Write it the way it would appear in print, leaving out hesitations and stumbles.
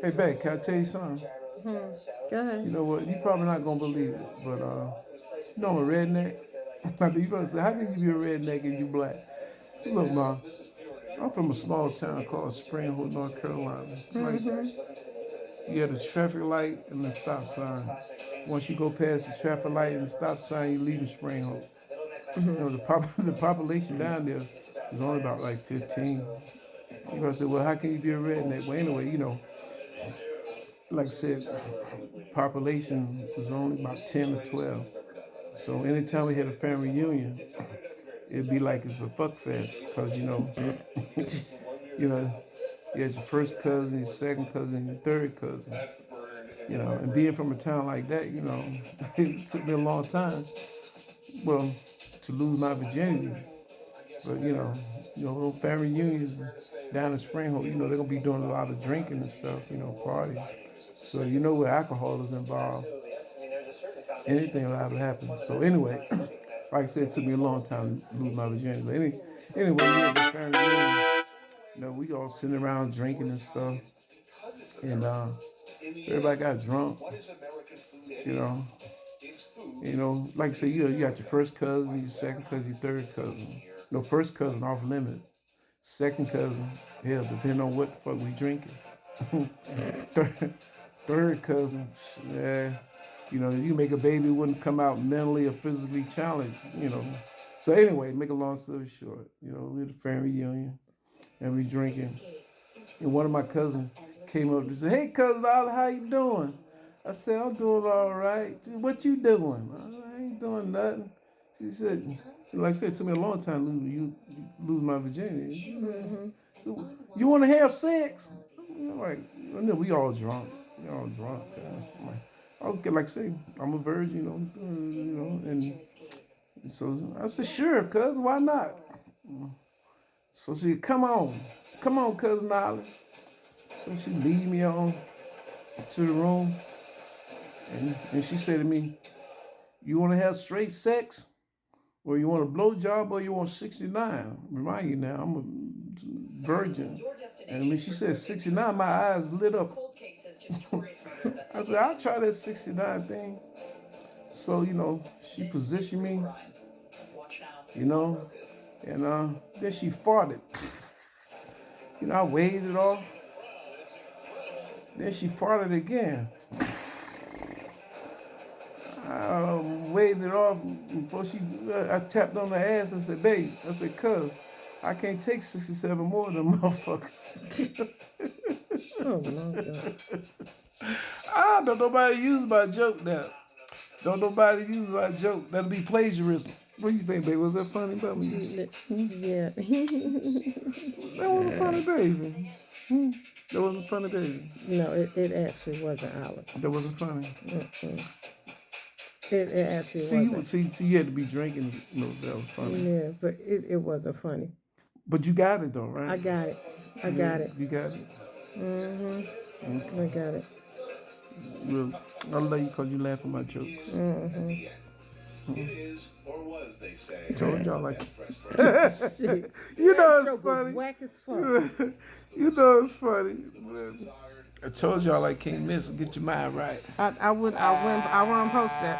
Hey, Beck, can I tell you something? Go You ahead. know what? You probably not gonna believe it, but you know I'm a redneck. I mean, you gonna say, how can you be a redneck and you black? Look, ma, I'm from a small town called Spring Hill, North Carolina. Like, you have the traffic light and the stop sign. Once you go past the traffic light and the stop sign, you leave Spring Hill. You know, the population down there is only about like 15. You're gonna say, well, how can you be a redneck? Well, anyway, you know, like I said, population was only about 10 or 12. So anytime we had a family reunion, it'd be like it's a fuck fest because you know, you had your first cousin, your second cousin, your third cousin. You know, and being from a town like that, you know, it took me a long time, well, to lose my virginity. But those family reunions down in Springfield, they're gonna be doing a lot of drinking and stuff, party. So where alcohol is involved, anything will happen happen. So anyway, like I said, it took me a long time to lose my virginity. But anyway, we had this family reunion. We all sitting around drinking and stuff, and everybody got drunk. You know, like I said, you got your first cousin, your second cousin, your third cousin. No, first cousin off limit. Second cousin, hell, depending on what the fuck we drinking. third cousin, yeah, you make a baby wouldn't come out mentally or physically challenged. So anyway, make a long story short, we had a family reunion and we drinking. And one of my cousins came up and said, "Hey, cousin, how you doing?" I said, "I'm doing all right. What you doing?" "I ain't doing nothing." She said, like I said, it took me a long time to lose my virginity. So, you want to have sex? I'm like, no, we all drunk. We all drunk. I'm like, okay, like I say, I'm a virgin, and so I said, sure, cuz, why not? So she said, come on, cousin Ollie. So she lead me on to the room, and she said to me, "You want to have straight sex, or you want a blowjob, or you want 69?" Remind you now, I'm a virgin, and when she said 69, my eyes lit up. I said, "I'll try that 69 thing." So she positioned me, you know, and then she farted. I waved it off. Then she farted again. I waved it off before I tapped on her ass and said, "Babe," I said, "Cuz, I can't take 67 more of them motherfuckers." Oh my God. Don't nobody use my joke now. Don't nobody use my joke. That'll be plagiarism. What do you think, baby? Was that funny about me? Yeah. That wasn't funny, baby. That wasn't funny, baby. No, it actually wasn't, Olive. That wasn't funny. It actually See, wasn't. you had to be drinking. That was funny. Yeah, but it wasn't funny. But you got it though, right? I got it. I Yeah, got it. you got it. I got it. Well, I love you because you laugh at my jokes. I told y'all like Shit. you That know it's joke was funny. whack as fuck. You know it's funny. I told y'all I can't miss. Get your mind right. I wouldn't post that.